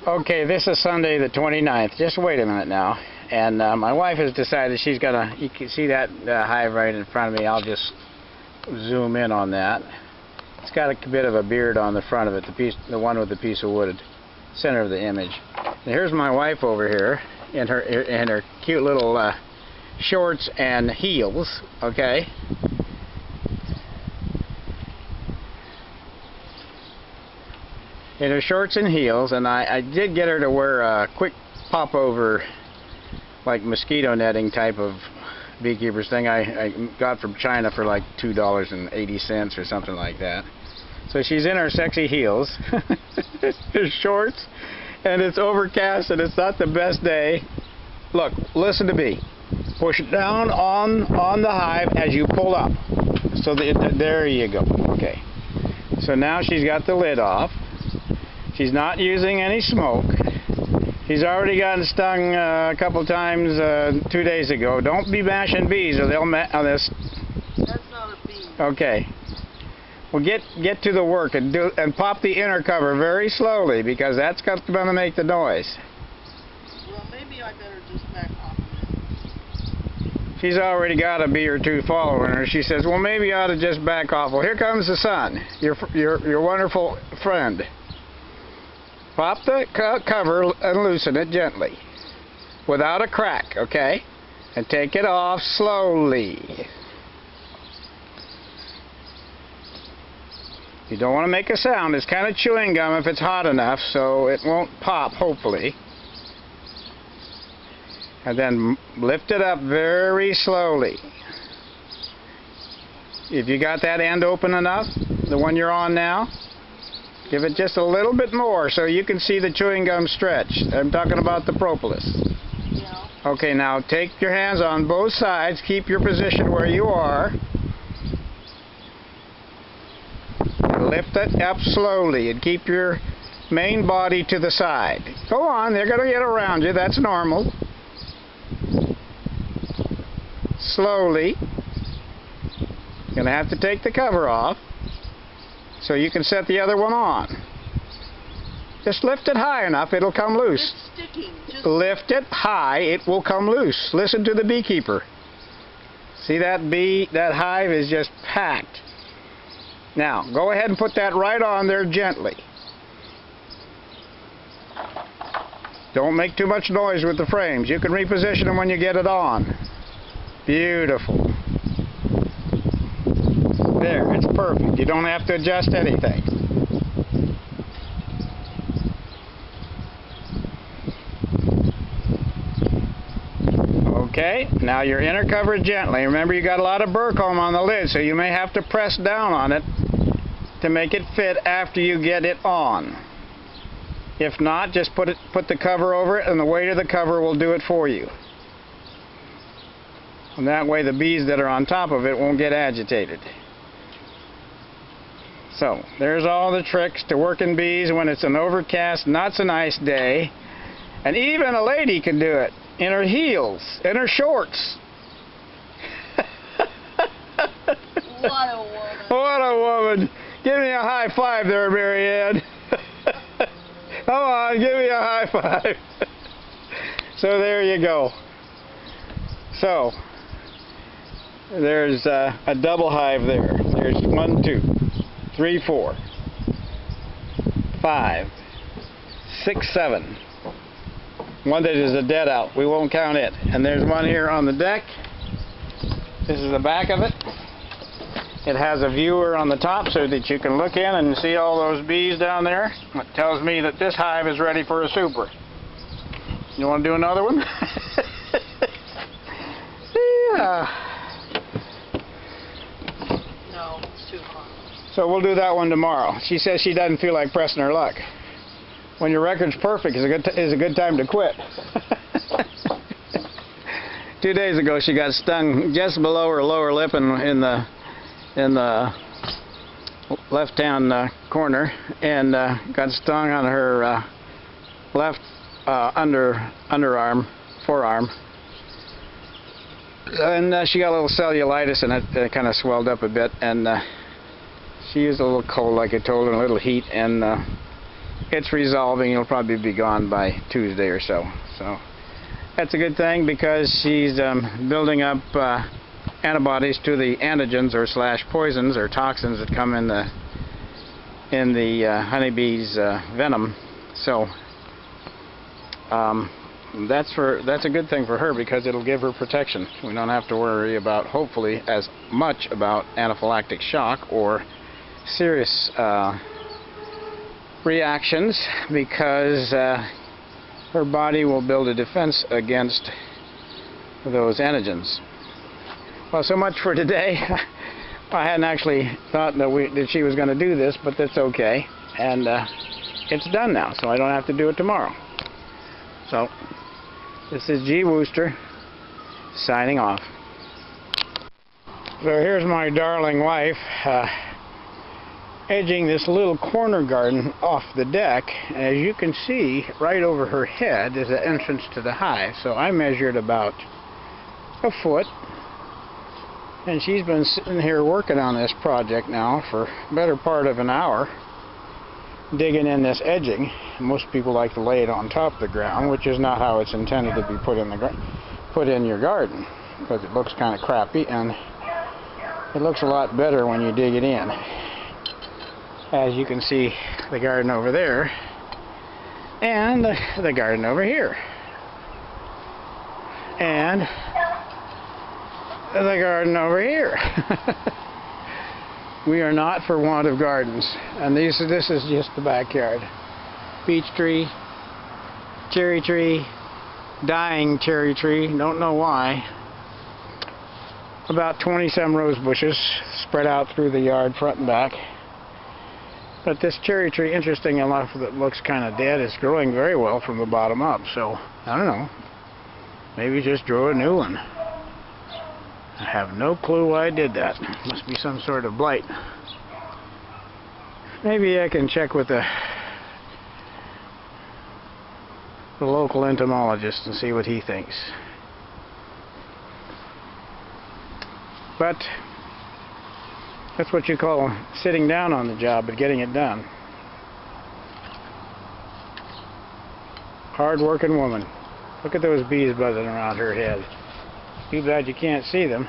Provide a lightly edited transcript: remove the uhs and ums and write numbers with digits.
Okay, this is Sunday the 29th. Just wait a minute now. And my wife has decided she's gonna, you can see that hive right in front of me. I'll just zoom in on that. It's got a bit of a beard on the front of it, the one with the piece of wood, center of the image. And here's my wife over here in her cute little shorts and heels, okay? In her shorts and heels, and I did get her to wear a quick pop-over, like mosquito netting type of beekeeper's thing I got from China for like $2.80 or something like that. So she's in her sexy heels, her shorts, and it's overcast and it's not the best day. Look, listen to me. Push it down on the hive as you pull up. So there you go. Okay. So now she's got the lid off. She's not using any smoke. She's already gotten stung a couple times 2 days ago. Don't be bashing bees or they'll That's not a bee. Okay. Well, get to the work and pop the inner cover very slowly because that's going to make the noise. Well, maybe I better just back off a minute. She's already got a bee or two following her. She says, "Well, maybe I ought to just back off." Well, here comes the sun, your wonderful friend. Pop the cover and loosen it gently, without a crack, okay? And take it off slowly. You don't want to make a sound. It's kind of chewing gum if it's hot enough, so it won't pop, hopefully. And then lift it up very slowly. If you got that end open enough, the one you're on now, give it just a little bit more so you can see the chewing gum stretch. I'm talking about the propolis. Yeah. Okay, now take your hands on both sides. Keep your position where you are. Lift it up slowly and keep your main body to the side. Go on, they're going to get around you. That's normal. Slowly. You're going to have to take the cover off so you can set the other one on. Just lift it high enough, it'll come loose. It's sticking. Just lift it high, it will come loose. Listen to the beekeeper. See that hive is just packed. Now, go ahead and put that right on there gently. Don't make too much noise with the frames. You can reposition them when you get it on. Beautiful. There, it's perfect. You don't have to adjust anything. Okay, now your inner cover gently. Remember, you got a lot of burr comb on the lid, so you may have to press down on it to make it fit after you get it on. If not, just put the cover over it, and the weight of the cover will do it for you. And that way the bees that are on top of it won't get agitated. So, there's all the tricks to working bees when it's an overcast, not so nice day. And even a lady can do it in her heels, in her shorts. what a woman. What a woman. Give me a high five there, Mary Ann. Come on, give me a high five. So there you go. So, there's a double hive there. There's 1, 2, 3, 4, 5, 6, 7. One that is a dead out. We won't count it. And there's one here on the deck. This is the back of it. It has a viewer on the top so that you can look in and see all those bees down there. It tells me that this hive is ready for a super. You want to do another one? Yeah. No, it's too hot. So we'll do that one tomorrow. She says she doesn't feel like pressing her luck. When your record's perfect is a good time to quit. 2 days ago she got stung just below her lower lip in the left-hand corner, and got stung on her left underarm, forearm. And she got a little cellulitis, and it kind of swelled up a bit, and she used a little cold, like I told her, and a little heat, and it's resolving. It'll probably be gone by Tuesday or so. So that's a good thing because she's building up antibodies to the antigens or / poisons or toxins that come in the honeybee's venom. So that's a good thing for her because it'll give her protection. We don't have to worry about, hopefully, as much about anaphylactic shock or serious reactions, because her body will build a defense against those antigens. Well, so much for today. I hadn't actually thought that she was going to do this, but that's okay. And it's done now, so I don't have to do it tomorrow. So, this is G. Wooster, signing off. So here's my darling wife edging this little corner garden off the deck. As you can see, right over her head is the entrance to the hive. So I measured about a foot. And she's been sitting here working on this project now for the better part of an hour, digging in this edging. Most people like to lay it on top of the ground, which is not how it's intended to be put in your garden, because it looks kind of crappy, and it looks a lot better when you dig it in. As you can see, the garden over there, and the garden over here, and the garden over here. We are not for want of gardens, and this is just the backyard. Beech tree, cherry tree, dying cherry tree, don't know why. About 20-some rose bushes spread out through the yard, front and back. But this cherry tree, interesting enough, that looks kind of dead, is growing very well from the bottom up. So, I don't know, maybe just grow a new one. I have no clue why I did that. Must be some sort of blight. Maybe I can check with the local entomologist and see what he thinks. But that's what you call sitting down on the job but getting it done. Hard-working woman. Look at those bees buzzing around her head. Too bad you can't see them.